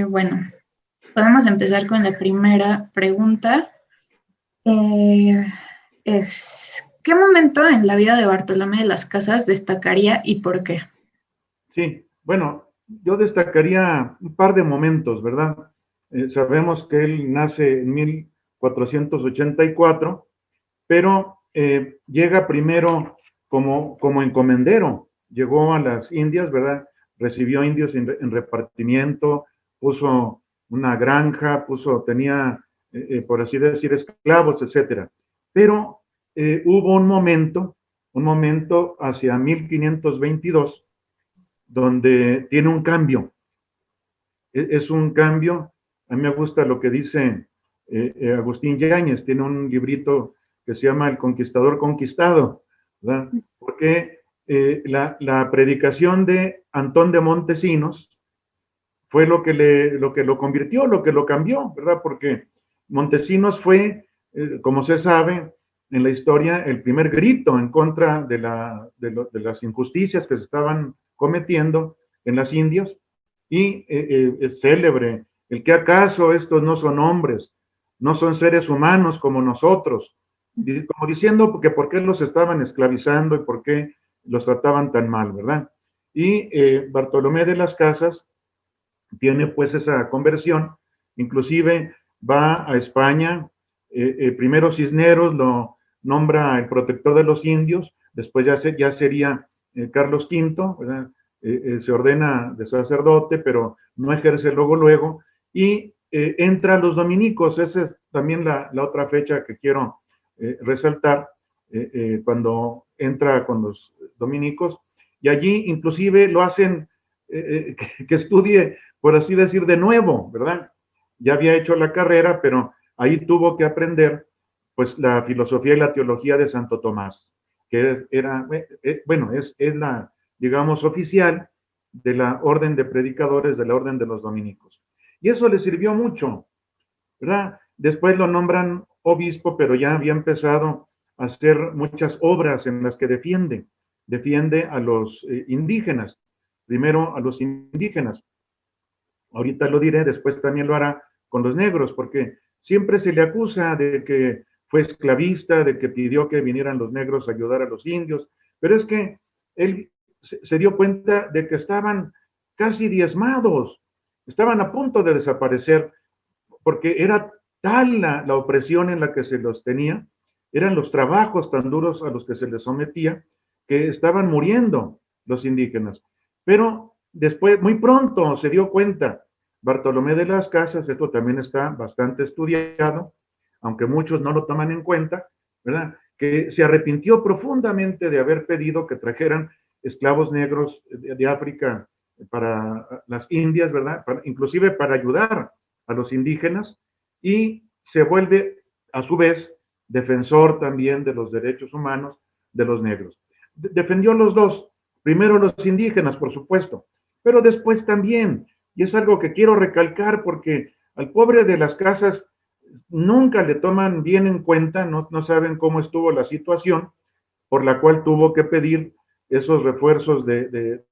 Bueno, podemos empezar con la primera pregunta. Eh, ¿qué momento en la vida de Bartolomé de las Casas destacaría y por qué? Sí, bueno, yo destacaría un par de momentos, ¿verdad? Sabemos que él nace en 1484, pero llega primero como encomendero, llegó a las Indias, ¿verdad? Recibió indios en repartimiento, puso una granja, tenía, por así decir, esclavos, etcétera. Pero hubo un momento hacia 1522, donde tiene un cambio. Es un cambio. A mí me gusta lo que dice Agustín Yáñez, tiene un librito que se llama El Conquistador Conquistado, ¿verdad? Porque la predicación de Antón de Montesinos fue lo que lo convirtió, lo que lo cambió, ¿verdad? Porque Montesinos fue, como se sabe en la historia, el primer grito en contra de las injusticias que se estaban cometiendo en las Indias, y es célebre el que acaso estos no son hombres, no son seres humanos como nosotros, como diciendo que por qué los estaban esclavizando y por qué los trataban tan mal, ¿verdad? Y Bartolomé de las Casas tiene pues esa conversión, inclusive va a España, primero Cisneros lo nombra el protector de los indios, después ya sería Carlos V, ¿verdad? Se ordena de sacerdote, pero no ejerce luego, y entra a los dominicos. Esa es también la otra fecha que quiero resaltar, cuando entra con los dominicos, y allí inclusive lo hacen que estudie, por así decir, de nuevo, ¿verdad? Ya había hecho la carrera, pero ahí tuvo que aprender pues la filosofía y la teología de Santo Tomás, que era, bueno, es la, digamos, oficial de la orden de predicadores de la orden de los dominicos. Y eso le sirvió mucho, ¿verdad? Después lo nombran obispo, pero ya había empezado a hacer muchas obras en las que defiende a los indígenas, primero a los indígenas. Ahorita lo diré, después también lo hará con los negros, porque siempre se le acusa de que fue esclavista, de que pidió que vinieran los negros a ayudar a los indios, pero es que él se dio cuenta de que estaban casi diezmados, estaban a punto de desaparecer, porque era tal la opresión en la que se los tenía, eran los trabajos tan duros a los que se les sometía, que estaban muriendo los indígenas. Pero después, muy pronto, se dio cuenta Bartolomé de las Casas, esto también está bastante estudiado, aunque muchos no lo toman en cuenta, ¿verdad? Que se arrepintió profundamente de haber pedido que trajeran esclavos negros de África para las Indias, ¿verdad? Inclusive para ayudar a los indígenas, y se vuelve a su vez defensor también de los derechos humanos de los negros. Defendió los dos, primero los indígenas, por supuesto, pero después también, y es algo que quiero recalcar porque al pobre de las Casas nunca le toman bien en cuenta, no saben cómo estuvo la situación por la cual tuvo que pedir esos refuerzos de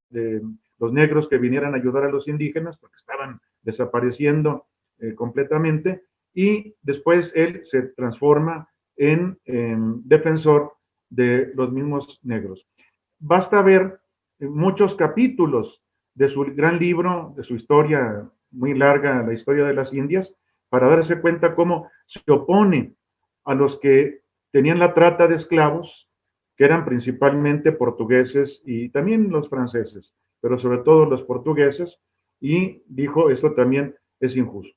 los negros que vinieran a ayudar a los indígenas, porque estaban desapareciendo completamente, y después él se transforma en defensor de los mismos negros. Basta ver muchos capítulos de su gran libro, de su historia muy larga, la historia de las Indias, para darse cuenta cómo se opone a los que tenían la trata de esclavos, que eran principalmente portugueses y también los franceses, pero sobre todo los portugueses, y dijo, esto también es injusto,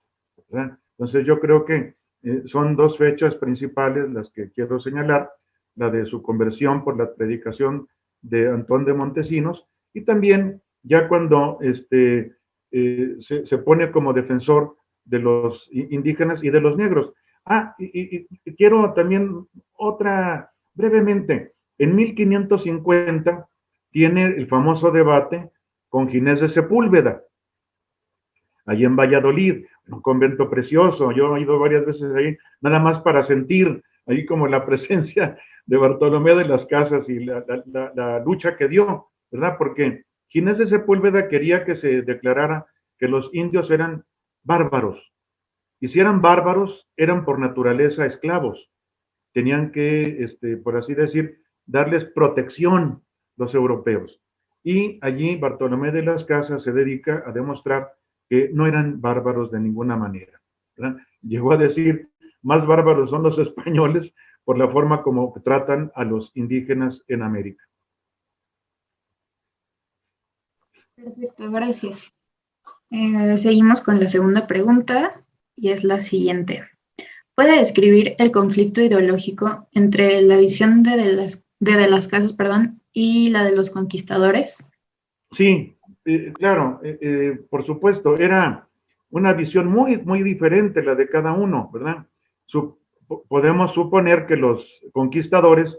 ¿verdad? Entonces yo creo que son dos fechas principales las que quiero señalar, la de su conversión por la predicación de Antón de Montesinos, y también ya cuando se pone como defensor de los indígenas y de los negros. Y quiero también otra, brevemente, en 1550 tiene el famoso debate con Ginés de Sepúlveda, allí en Valladolid, un convento precioso. Yo he ido varias veces ahí, nada más para sentir ahí como la presencia de Bartolomé de las Casas y la lucha que dio, ¿verdad? Porque Ginés de Sepúlveda quería que se declarara que los indios eran bárbaros. Y si eran bárbaros, eran por naturaleza esclavos. Tenían que, por así decir, darles protección los europeos. Y allí Bartolomé de las Casas se dedica a demostrar que no eran bárbaros de ninguna manera, ¿verdad? Llegó a decir, más bárbaros son los españoles por la forma como tratan a los indígenas en América. Perfecto, gracias. Seguimos con la segunda pregunta y es la siguiente. ¿Puede describir el conflicto ideológico entre la visión de las Casas, perdón, y la de los conquistadores? Sí, claro, por supuesto, era una visión muy, muy diferente la de cada uno, ¿verdad? Podemos suponer que los conquistadores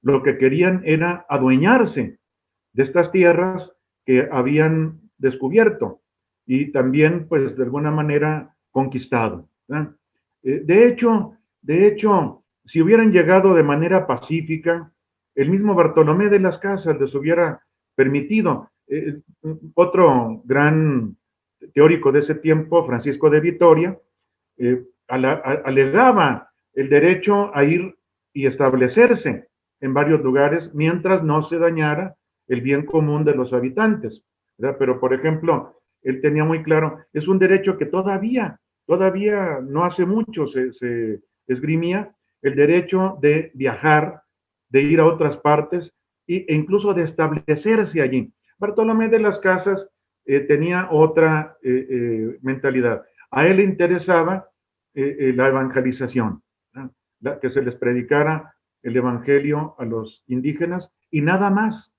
lo que querían era adueñarse de estas tierras que habían descubierto y también, pues, de alguna manera conquistado, ¿verdad? De hecho, si hubieran llegado de manera pacífica, el mismo Bartolomé de las Casas les hubiera permitido. Otro gran teórico de ese tiempo, Francisco de Vitoria, alegaba el derecho a ir y establecerse en varios lugares mientras no se dañara el bien común de los habitantes, ¿verdad? Pero, por ejemplo, él tenía muy claro, es un derecho que todavía no hace mucho se esgrimía, el derecho de viajar, de ir a otras partes e incluso de establecerse allí. Bartolomé de las Casas tenía otra mentalidad. A él le interesaba la evangelización, ¿no? Que se les predicara el evangelio a los indígenas y nada más.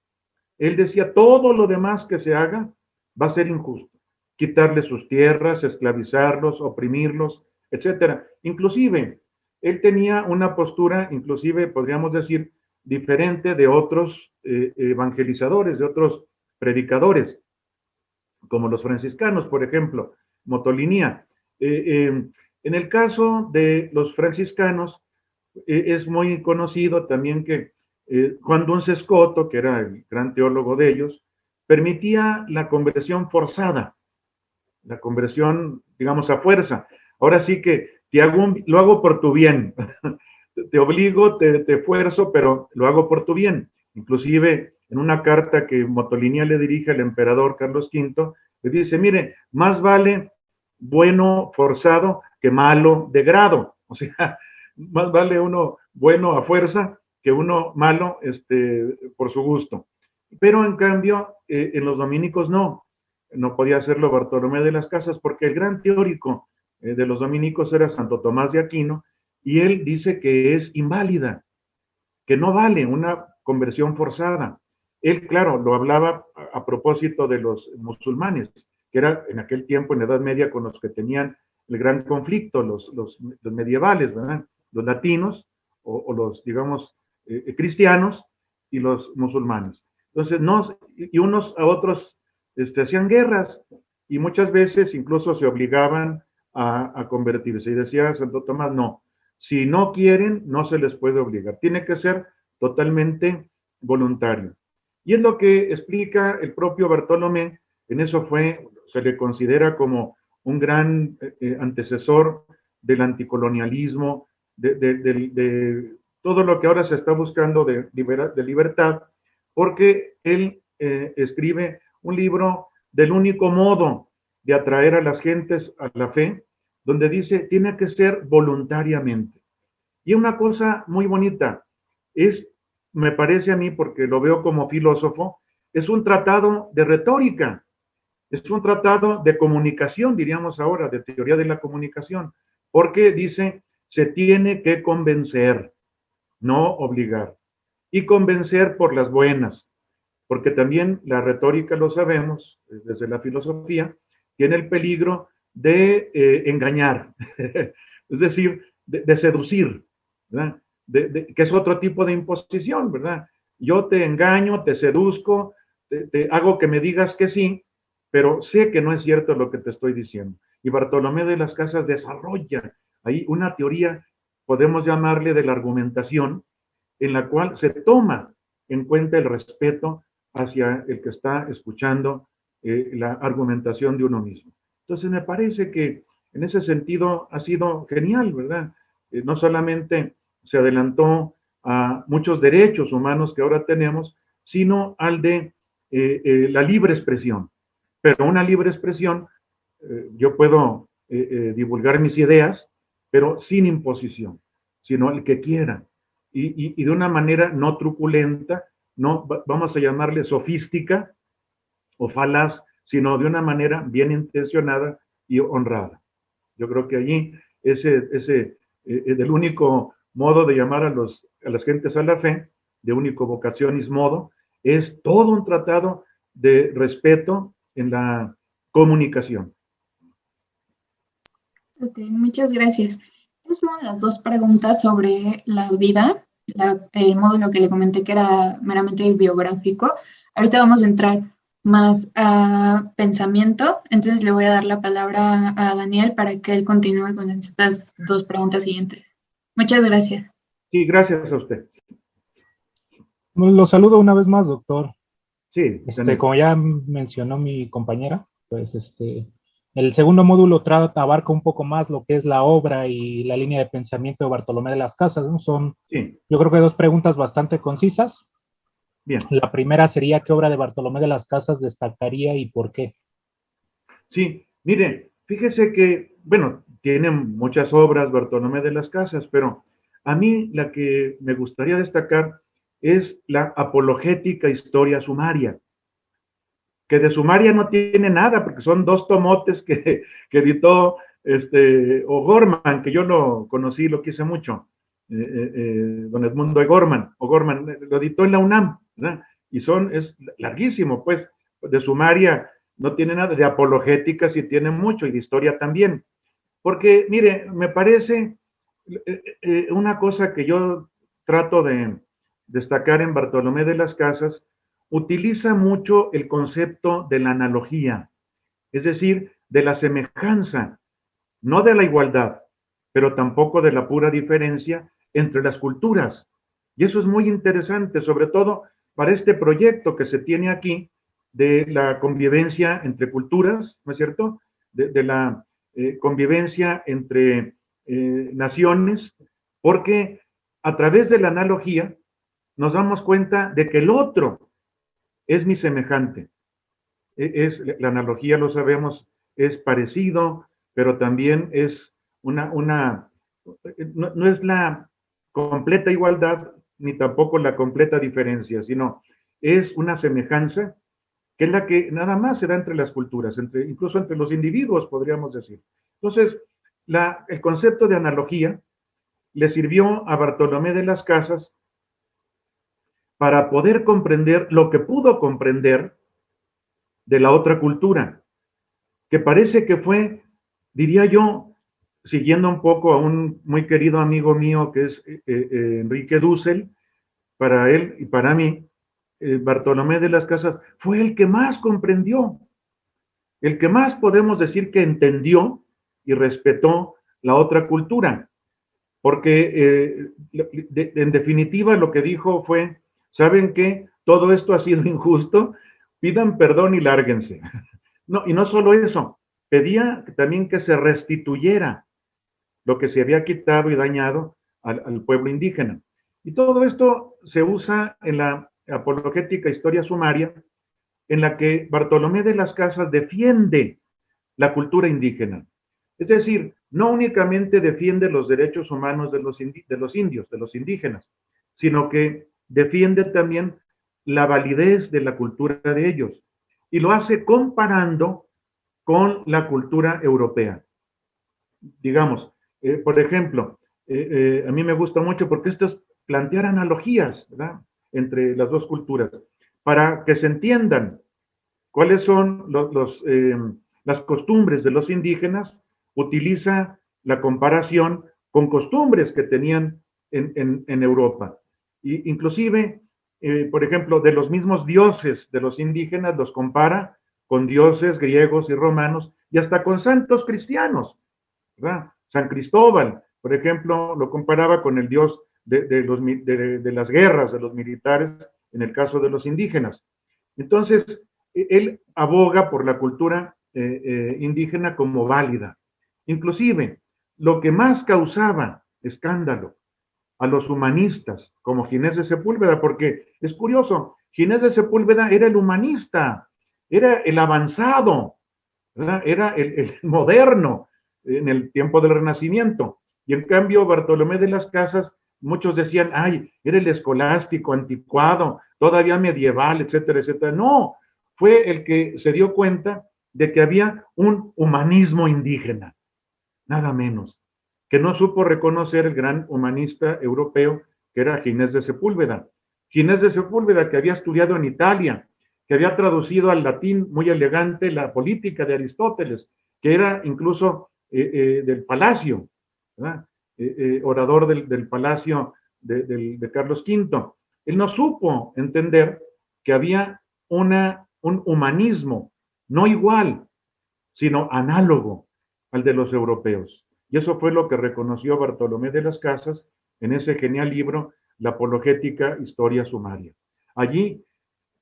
Él decía, todo lo demás que se haga va a ser injusto. Quitarles sus tierras, esclavizarlos, oprimirlos, etcétera. Inclusive, él tenía una postura, inclusive podríamos decir, diferente de otros evangelizadores, de otros predicadores, como los franciscanos, por ejemplo, Motolinía. En el caso de los franciscanos, es muy conocido también que Juan Duns Scoto, que era el gran teólogo de ellos, permitía la conversión forzada, la conversión, digamos, a fuerza. Ahora sí que lo hago por tu bien, te obligo, te esfuerzo, pero lo hago por tu bien. Inclusive en una carta que Motolinía le dirige al emperador Carlos V, le dice, mire, más vale bueno forzado que malo de grado. O sea, más vale uno bueno a fuerza que uno malo por su gusto. Pero en cambio, en los dominicos no podía hacerlo Bartolomé de las Casas porque el gran teórico de los dominicos era Santo Tomás de Aquino y él dice que es inválida, que no vale una conversión forzada. Él, claro, lo hablaba a propósito de los musulmanes, que era en aquel tiempo, en la Edad Media, con los que tenían el gran conflicto, los medievales, ¿verdad? Los latinos o los, digamos, cristianos y los musulmanes. Entonces, y unos a otros hacían guerras y muchas veces incluso se obligaban a convertirse. Y decía Santo Tomás, no, si no quieren, no se les puede obligar. Tiene que ser totalmente voluntario. Y es lo que explica el propio Bartolomé. En eso se le considera como un gran antecesor del anticolonialismo, de todo lo que ahora se está buscando de libertad, porque él escribe un libro del único modo de atraer a las gentes a la fe, donde dice, tiene que ser voluntariamente. Y una cosa muy bonita, me parece a mí, porque lo veo como filósofo, es un tratado de retórica, es un tratado de comunicación, diríamos ahora, de teoría de la comunicación, porque dice, se tiene que convencer, no obligar, y convencer por las buenas, porque también la retórica, lo sabemos, desde la filosofía, tiene el peligro de engañar, es decir, de seducir, ¿verdad? Que es otro tipo de imposición, ¿verdad? Yo te engaño, te seduzco, te hago que me digas que sí, pero sé que no es cierto lo que te estoy diciendo. Y Bartolomé de las Casas desarrolla ahí una teoría, podemos llamarle de la argumentación, en la cual se toma en cuenta el respeto hacia el que está escuchando la argumentación de uno mismo. Entonces me parece que en ese sentido ha sido genial, ¿verdad? No solamente se adelantó a muchos derechos humanos que ahora tenemos, sino al de la libre expresión. Pero una libre expresión, yo puedo divulgar mis ideas, pero sin imposición, sino el que quiera. Y de una manera no truculenta, no vamos a llamarle sofística o falaz, sino de una manera bien intencionada y honrada. Yo creo que allí del único modo de llamar a las gentes a la fe, de único vocacionis modo, es todo un tratado de respeto en la comunicación. Ok, muchas gracias. Esas fueron las dos preguntas sobre la vida, el módulo que le comenté que era meramente biográfico. Ahorita vamos a entrar más a pensamiento, entonces le voy a dar la palabra a Daniel para que él continúe con estas dos preguntas siguientes. Muchas gracias. Sí, gracias a usted. Lo saludo una vez más, doctor. Sí, Como ya mencionó mi compañera, pues el segundo módulo abarca un poco más lo que es la obra y la línea de pensamiento de Bartolomé de las Casas, ¿no? Son, sí, yo creo que dos preguntas bastante concisas. Bien. La primera sería, ¿qué obra de Bartolomé de las Casas destacaría y por qué? Sí, mire, fíjese que, bueno, tiene muchas obras Bartolomé de las Casas, pero a mí la que me gustaría destacar es la apologética historia sumaria, que de sumaria no tiene nada, porque son dos tomotes que editó O'Gorman, que yo lo conocí, lo quise mucho, don Edmundo O'Gorman, lo editó en la UNAM, ¿verdad? Y es larguísimo, pues, de sumaria no tiene nada, de apologética sí tiene mucho, y de historia también. Porque, mire, me parece una cosa que yo trato de destacar en Bartolomé de las Casas, utiliza mucho el concepto de la analogía, es decir, de la semejanza, no de la igualdad, pero tampoco de la pura diferencia entre las culturas. Y eso es muy interesante, sobre todo para este proyecto que se tiene aquí de la convivencia entre culturas, ¿no es cierto? De la convivencia entre naciones, porque a través de la analogía nos damos cuenta de que el otro es mi semejante. La analogía, lo sabemos, es parecido, pero también es no es la completa igualdad, ni tampoco la completa diferencia, sino es una semejanza que es la que nada más se da entre las culturas, incluso entre los individuos, podríamos decir. Entonces, el concepto de analogía le sirvió a Bartolomé de las Casas para poder comprender lo que pudo comprender de la otra cultura, que parece que fue, diría yo, siguiendo un poco a un muy querido amigo mío que es Enrique Dussel, para él y para mí, Bartolomé de las Casas fue el que más comprendió, el que más podemos decir que entendió y respetó la otra cultura, porque en definitiva lo que dijo fue, ¿saben qué? Todo esto ha sido injusto, pidan perdón y lárguense. No, y no solo eso, pedía también que se restituyera lo que se había quitado y dañado al pueblo indígena. Y todo esto se usa en la apologética historia sumaria, en la que Bartolomé de las Casas defiende la cultura indígena. Es decir, no únicamente defiende los derechos humanos de los indios, de los indígenas, sino que defiende también la validez de la cultura de ellos. Y lo hace comparando con la cultura europea. Digamos, por ejemplo, a mí me gusta mucho porque esto es plantear analogías, ¿verdad?, entre las dos culturas, para que se entiendan cuáles son las costumbres de los indígenas. Utiliza la comparación con costumbres que tenían en Europa. Inclusive, por ejemplo, de los mismos dioses de los indígenas los compara con dioses griegos y romanos y hasta con santos cristianos, ¿verdad? San Cristóbal, por ejemplo, lo comparaba con el dios de las guerras, de los militares, en el caso de los indígenas. Entonces, él aboga por la cultura indígena como válida. Inclusive, lo que más causaba escándalo a los humanistas, como Ginés de Sepúlveda, porque es curioso, Ginés de Sepúlveda era el humanista, era el avanzado, ¿verdad? Era el moderno en el tiempo del Renacimiento. Y en cambio, Bartolomé de las Casas, muchos decían, ay, era el escolástico, anticuado, todavía medieval, etcétera, etcétera. No, fue el que se dio cuenta de que había un humanismo indígena, nada menos, que no supo reconocer el gran humanista europeo que era Ginés de Sepúlveda. Ginés de Sepúlveda, que había estudiado en Italia, que había traducido al latín muy elegante la política de Aristóteles, que era incluso del palacio, orador del palacio de Carlos V. Él no supo entender que había un humanismo no igual, sino análogo al de los europeos. Y eso fue lo que reconoció Bartolomé de las Casas en ese genial libro, La Apologética Historia Sumaria. Allí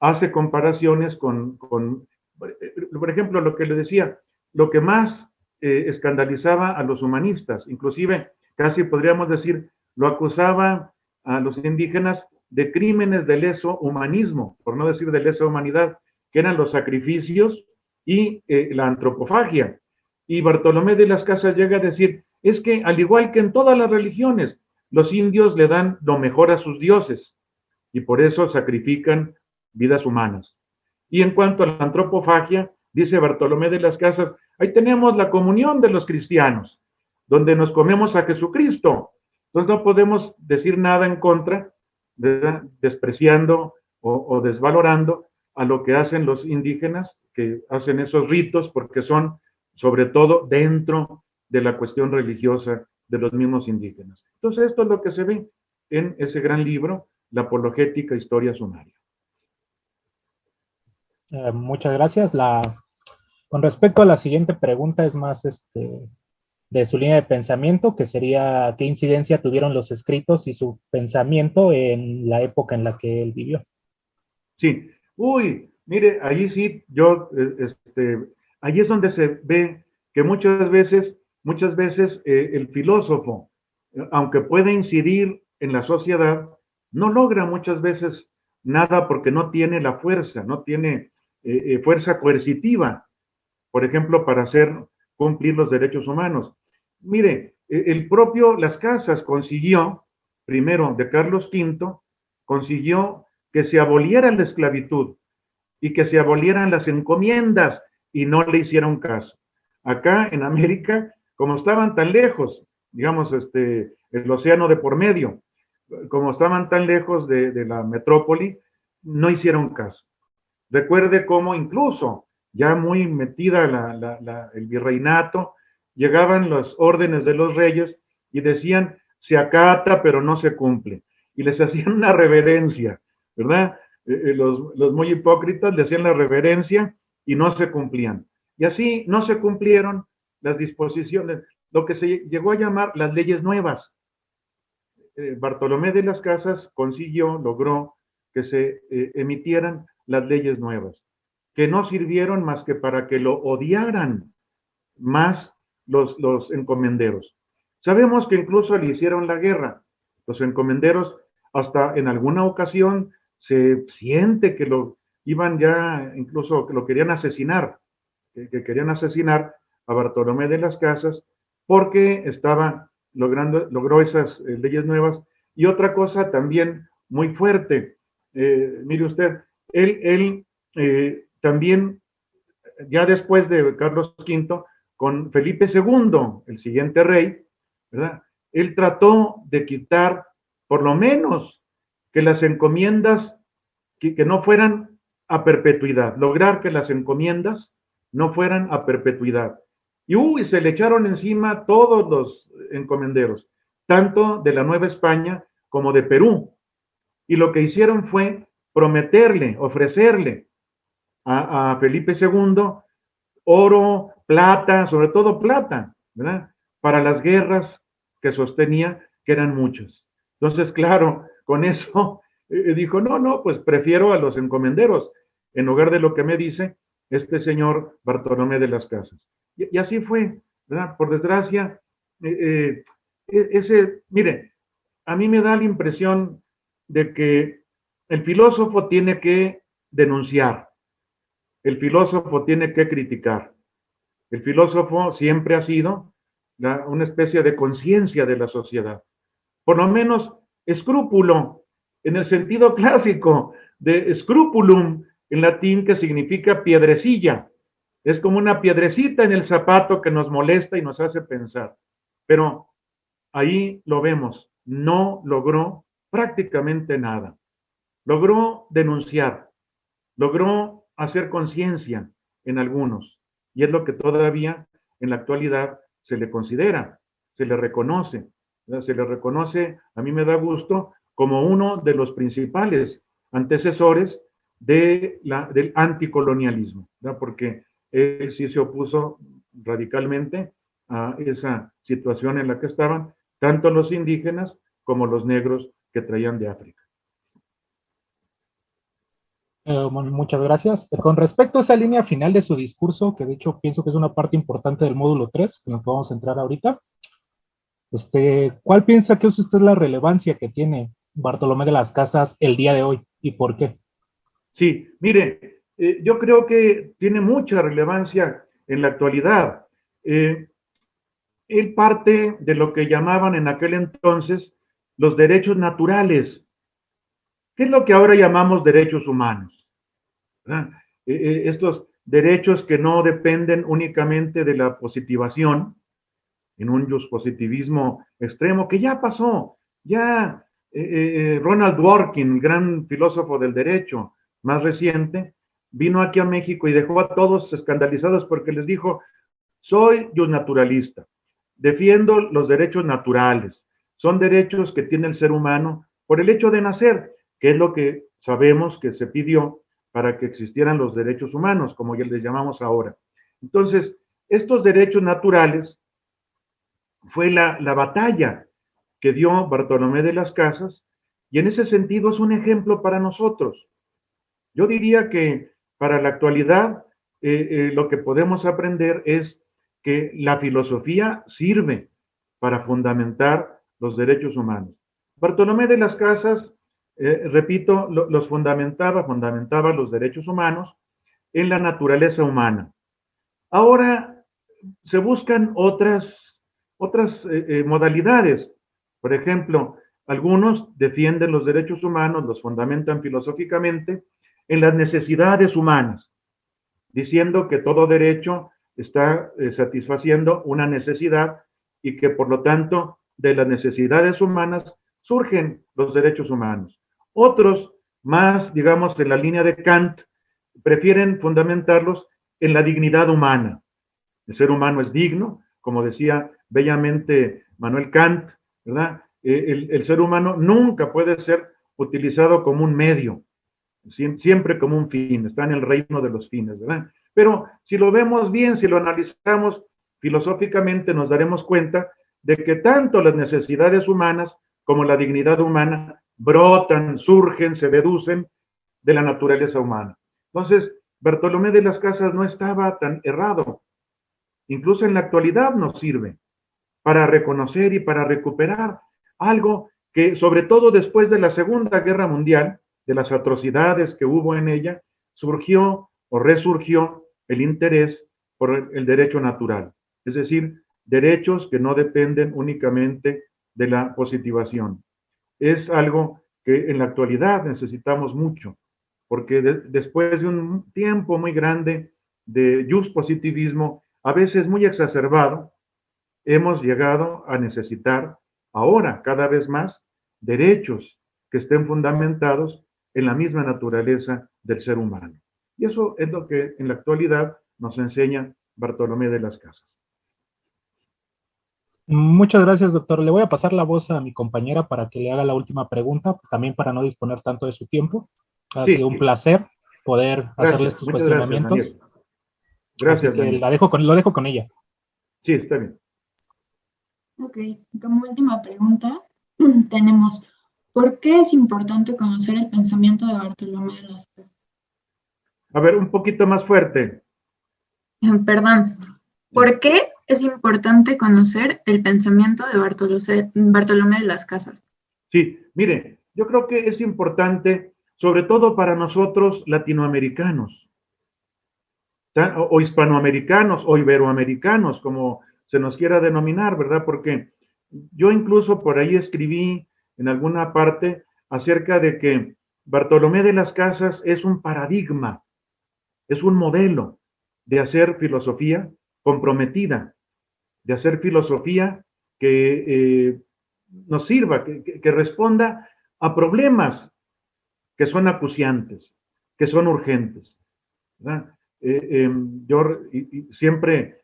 hace comparaciones por ejemplo, lo que le decía, lo que más escandalizaba a los humanistas, inclusive casi podríamos decir, lo acusaba a los indígenas de crímenes de leso humanismo, por no decir de lesa humanidad, que eran los sacrificios y la antropofagia. Y Bartolomé de las Casas llega a decir, es que al igual que en todas las religiones, los indios le dan lo mejor a sus dioses y por eso sacrifican vidas humanas. Y en cuanto a la antropofagia, dice Bartolomé de las Casas, ahí tenemos la comunión de los cristianos, donde nos comemos a Jesucristo. Entonces no podemos decir nada en contra, ¿verdad?, despreciando o desvalorando a lo que hacen los indígenas, que hacen esos ritos porque son sobre todo dentro de la cuestión religiosa de los mismos indígenas. Entonces esto es lo que se ve en ese gran libro, La Apologética Historia Sumaria. Muchas gracias. Con respecto a la siguiente pregunta, es más de su línea de pensamiento, que sería qué incidencia tuvieron los escritos y su pensamiento en la época en la que él vivió. Sí, mire, allí sí, allí es donde se ve que muchas veces el filósofo, aunque puede incidir en la sociedad, no logra muchas veces nada porque no tiene la fuerza, no tiene fuerza coercitiva, por ejemplo, para hacer cumplir los derechos humanos. Mire, el propio Las Casas consiguió, primero de Carlos V, consiguió que se aboliera la esclavitud y que se abolieran las encomiendas y no le hicieron caso. Acá en América, como estaban tan lejos, digamos, el océano de por medio, como estaban tan lejos de la metrópoli, no hicieron caso. Recuerde cómo incluso, ya muy metida el virreinato, llegaban las órdenes de los reyes y decían, se acata pero no se cumple. Y les hacían una reverencia, ¿verdad? Los muy hipócritas le hacían la reverencia y no se cumplían. Y así no se cumplieron las disposiciones, lo que se llegó a llamar las leyes nuevas. Bartolomé de las Casas logró que se emitieran las leyes nuevas, que no sirvieron más que para que lo odiaran más los encomenderos. Sabemos que incluso le hicieron la guerra. Los encomenderos, hasta en alguna ocasión, se siente que lo iban ya, incluso que lo querían asesinar, que querían asesinar a Bartolomé de las Casas, porque logró esas leyes nuevas. Y otra cosa también muy fuerte, mire usted, él también, ya después de Carlos V, con Felipe II, el siguiente rey, ¿verdad?, él trató de quitar, por lo menos, que las encomiendas, que no fueran a perpetuidad, lograr que las encomiendas no fueran a perpetuidad. Y se le echaron encima todos los encomenderos, tanto de la Nueva España como de Perú. Y lo que hicieron fue ofrecerle a Felipe II oro, plata, sobre todo plata, ¿verdad?, para las guerras que sostenía, que eran muchas. Entonces, claro, con eso dijo, no, pues prefiero a los encomenderos, en lugar de lo que me dice, este señor Bartolomé de las Casas. Y así fue, ¿verdad? Por desgracia, mire, a mí me da la impresión de que el filósofo tiene que denunciar, el filósofo tiene que criticar. El filósofo siempre ha sido una especie de conciencia de la sociedad. Por lo menos escrúpulo, en el sentido clásico de scrupulum, en latín, que significa piedrecilla. Es como una piedrecita en el zapato que nos molesta y nos hace pensar. Pero ahí lo vemos, no logró prácticamente nada. Logró denunciar, logró hacer conciencia en algunos, y es lo que todavía en la actualidad se le considera, se le reconoce, a mí me da gusto, como uno de los principales antecesores del anticolonialismo, ¿verdad? Porque él sí se opuso radicalmente a esa situación en la que estaban tanto los indígenas como los negros que traían de África. Muchas gracias. Con respecto a esa línea final de su discurso, que de hecho pienso que es una parte importante del módulo 3, en lo que vamos a entrar ahorita, ¿cuál piensa que es usted la relevancia que tiene Bartolomé de las Casas el día de hoy y por qué? Sí, mire, yo creo que tiene mucha relevancia en la actualidad. Él parte de lo que llamaban en aquel entonces los derechos naturales. ¿Qué es lo que ahora llamamos derechos humanos? Estos derechos que no dependen únicamente de la positivación, en un positivismo extremo, que ya pasó, ya Ronald Dworkin, el gran filósofo del derecho más reciente, vino aquí a México y dejó a todos escandalizados porque les dijo, soy naturalista, defiendo los derechos naturales, son derechos que tiene el ser humano por el hecho de nacer, que es lo que sabemos que se pidió para que existieran los derechos humanos, como ya les llamamos ahora. Entonces, estos derechos naturales fue la batalla que dio Bartolomé de las Casas, y en ese sentido es un ejemplo para nosotros. Yo diría que para la actualidad lo que podemos aprender es que la filosofía sirve para fundamentar los derechos humanos. Bartolomé de las Casas, repito, los fundamentaba los derechos humanos en la naturaleza humana. Ahora se buscan otras modalidades. Por ejemplo, algunos defienden los derechos humanos, los fundamentan filosóficamente en las necesidades humanas, diciendo que todo derecho está satisfaciendo una necesidad y que por lo tanto de las necesidades humanas surgen los derechos humanos. Otros, más digamos en la línea de Kant, prefieren fundamentarlos en la dignidad humana. El ser humano es digno, como decía bellamente Manuel Kant, ¿verdad? El ser humano nunca puede ser utilizado como un medio, siempre como un fin, está en el reino de los fines, ¿verdad? Pero si lo vemos bien, si lo analizamos filosóficamente, nos daremos cuenta de que tanto las necesidades humanas como la dignidad humana brotan, surgen, se deducen de la naturaleza humana. Entonces, Bartolomé de las Casas no estaba tan errado. Incluso en la actualidad nos sirve para reconocer y para recuperar algo que, sobre todo después de la Segunda Guerra Mundial, de las atrocidades que hubo en ella, surgió o resurgió el interés por el derecho natural. Es decir, derechos que no dependen únicamente de la positivación. Es algo que en la actualidad necesitamos mucho, porque después de un tiempo muy grande de positivismo, a veces muy exacerbado, hemos llegado a necesitar ahora cada vez más derechos que estén fundamentados en la misma naturaleza del ser humano. Y eso es lo que en la actualidad nos enseña Bartolomé de las Casas. Muchas gracias, doctor. Le voy a pasar la voz a mi compañera para que le haga la última pregunta, también para no disponer tanto de su tiempo. Ha sido un placer poder hacerle estos cuestionamientos. Gracias. Así que lo dejo con ella. Sí, está bien. Ok, como última pregunta tenemos, ¿por qué es importante conocer el pensamiento de Bartolomé de las Casas? A ver, un poquito más fuerte. Perdón. ¿Por qué es importante conocer el pensamiento de Bartolomé de las Casas? Sí, mire, yo creo que es importante, sobre todo para nosotros latinoamericanos, o hispanoamericanos, o iberoamericanos, como se nos quiera denominar, ¿verdad? Porque yo incluso por ahí escribí en alguna parte acerca de que Bartolomé de las Casas es un paradigma, es un modelo de hacer filosofía comprometida, de hacer filosofía que nos sirva, que responda a problemas que son acuciantes, que son urgentes, ¿verdad? Yo siempre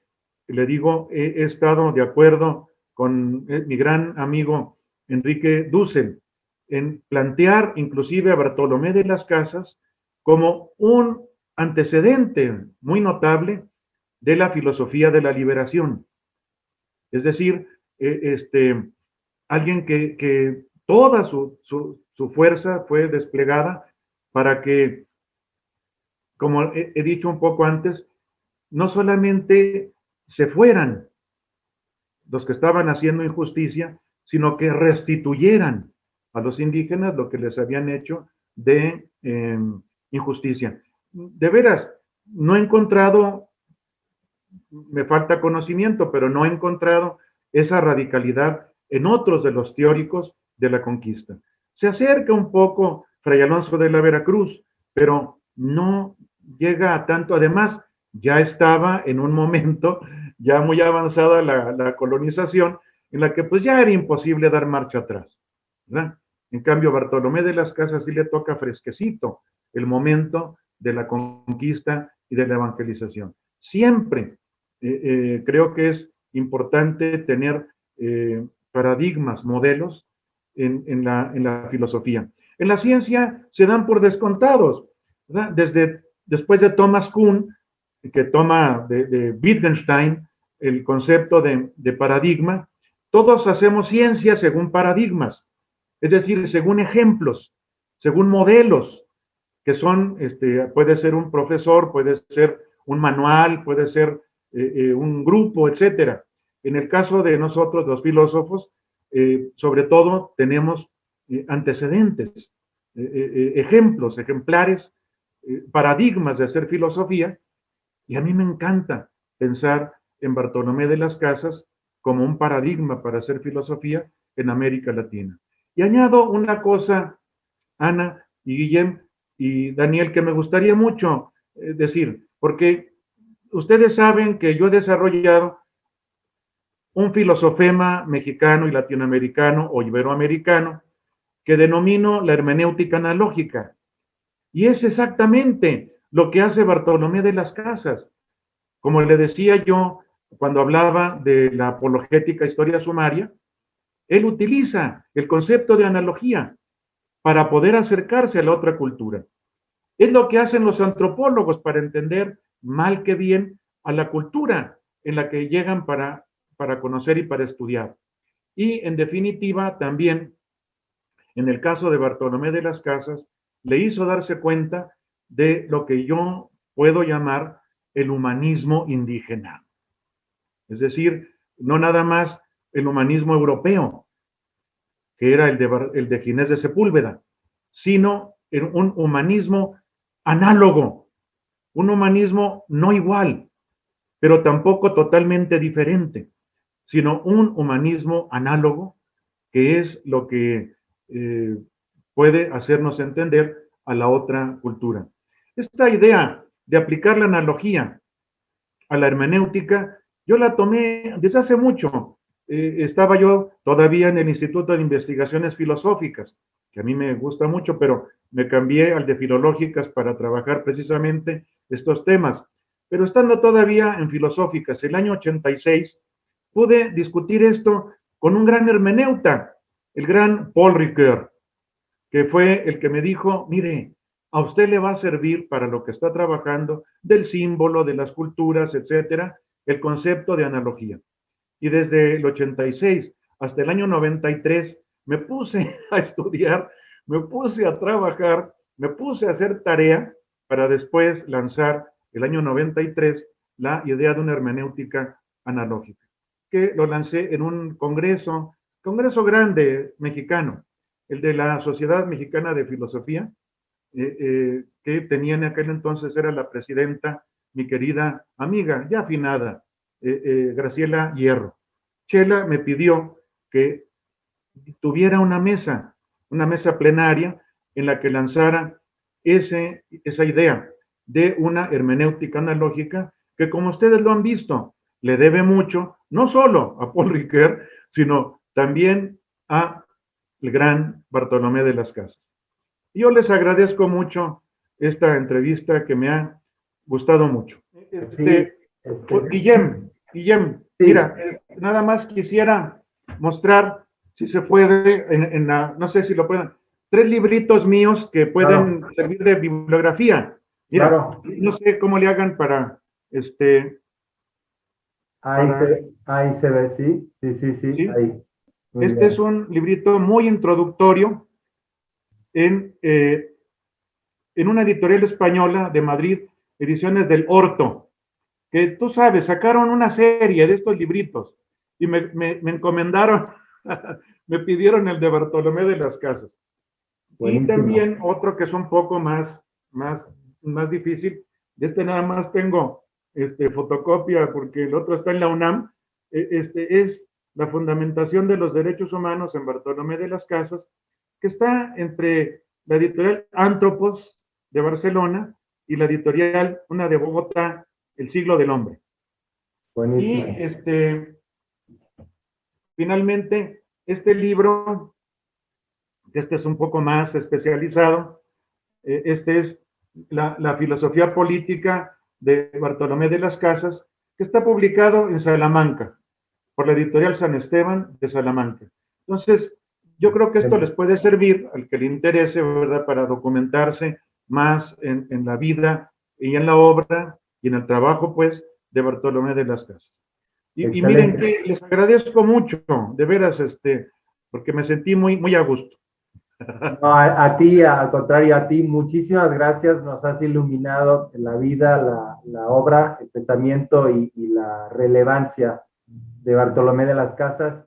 le digo, he estado de acuerdo con mi gran amigo Enrique Dussel en plantear inclusive a Bartolomé de las Casas como un antecedente muy notable de la filosofía de la liberación. Es decir, alguien que toda su fuerza fue desplegada para que, como he dicho un poco antes, no solamente se fueran los que estaban haciendo injusticia, sino que restituyeran a los indígenas lo que les habían hecho de injusticia. De veras, no he encontrado, me falta conocimiento, pero no he encontrado esa radicalidad en otros de los teóricos de la conquista. Se acerca un poco Fray Alonso de la Veracruz, pero no llega a tanto. Además, ya estaba en un momento ya muy avanzada la colonización, en la que pues ya era imposible dar marcha atrás, ¿verdad? En cambio, Bartolomé de las Casas sí le toca fresquecito el momento de la conquista y de la evangelización. Siempre creo que es importante tener paradigmas, modelos en la filosofía. En la ciencia se dan por descontados, ¿verdad? Después de Thomas Kuhn, que toma de Wittgenstein el concepto de paradigma, todos hacemos ciencia según paradigmas, es decir, según ejemplos, según modelos, que son, puede ser un profesor, puede ser un manual, puede ser un grupo, etcétera. En el caso de nosotros, los filósofos, sobre todo tenemos antecedentes, ejemplos, ejemplares, paradigmas de hacer filosofía, y a mí me encanta pensar en Bartolomé de las Casas como un paradigma para hacer filosofía en América Latina. Y añado una cosa, Ana y Guillem y Daniel, que me gustaría mucho decir, porque ustedes saben que yo he desarrollado un filosofema mexicano y latinoamericano o iberoamericano que denomino la hermenéutica analógica. Y es exactamente lo que hace Bartolomé de las Casas. Como le decía yo cuando hablaba de la apologética historia sumaria, él utiliza el concepto de analogía para poder acercarse a la otra cultura. Es lo que hacen los antropólogos para entender mal que bien a la cultura en la que llegan para conocer y para estudiar. Y en definitiva, también, en el caso de Bartolomé de las Casas, le hizo darse cuenta de lo que yo puedo llamar el humanismo indígena. Es decir, no nada más el humanismo europeo, que era el de Ginés de Sepúlveda, sino un humanismo análogo, un humanismo no igual, pero tampoco totalmente diferente, sino un humanismo análogo, que es lo que puede hacernos entender a la otra cultura. Esta idea de aplicar la analogía a la hermenéutica, yo la tomé desde hace mucho. Estaba yo todavía en el Instituto de Investigaciones Filosóficas, que a mí me gusta mucho, pero me cambié al de Filológicas para trabajar precisamente estos temas. Pero estando todavía en Filosóficas, el año 86, pude discutir esto con un gran hermeneuta, el gran Paul Ricoeur, que fue el que me dijo, mire, a usted le va a servir para lo que está trabajando del símbolo, de las culturas, etcétera, el concepto de analogía. Y desde el 86 hasta el año 93 me puse a estudiar, me puse a trabajar, me puse a hacer tarea para después lanzar el año 93 la idea de una hermenéutica analógica, que lo lancé en un congreso grande mexicano, el de la Sociedad Mexicana de Filosofía, que tenía en aquel entonces, era la presidenta, mi querida amiga, ya afinada, Graciela Hierro. Chela me pidió que tuviera una mesa plenaria en la que lanzara esa idea de una hermenéutica analógica que, como ustedes lo han visto, le debe mucho, no solo a Paul Ricoeur, sino también a el gran Bartolomé de las Casas. Yo les agradezco mucho esta entrevista que me ha gustado mucho. Guillem, sí. Mira, nada más quisiera mostrar, si se puede, no sé si lo pueden, 3 libritos míos que pueden servir de bibliografía. Mira, no sé cómo le hagan para, Ahí se ve, sí. Ahí. Este es un librito muy introductorio en una editorial española de Madrid, Ediciones del Orto, que tú sabes, sacaron una serie de estos libritos y me encomendaron, me pidieron el de Bartolomé de las Casas. Buenísimo. Y también otro que es un poco más difícil, de este nada más tengo fotocopia porque el otro está en la UNAM, es La Fundamentación de los Derechos Humanos en Bartolomé de las Casas, que está entre la editorial Antropos de Barcelona y la editorial, una de Bogotá, El Siglo del Hombre. Buenísimo. Y finalmente, este libro, este es un poco más especializado, este es la filosofía política de Bartolomé de las Casas, que está publicado en Salamanca, por la editorial San Esteban de Salamanca. Entonces, yo creo que esto les puede servir al que le interese, ¿verdad?, para documentarse más en la vida y en la obra y en el trabajo, pues, de Bartolomé de las Casas. Y miren que les agradezco mucho, de veras, porque me sentí muy a gusto. No, a ti, al contrario, a ti, muchísimas gracias, nos has iluminado la vida, la obra, el pensamiento y la relevancia de Bartolomé de las Casas.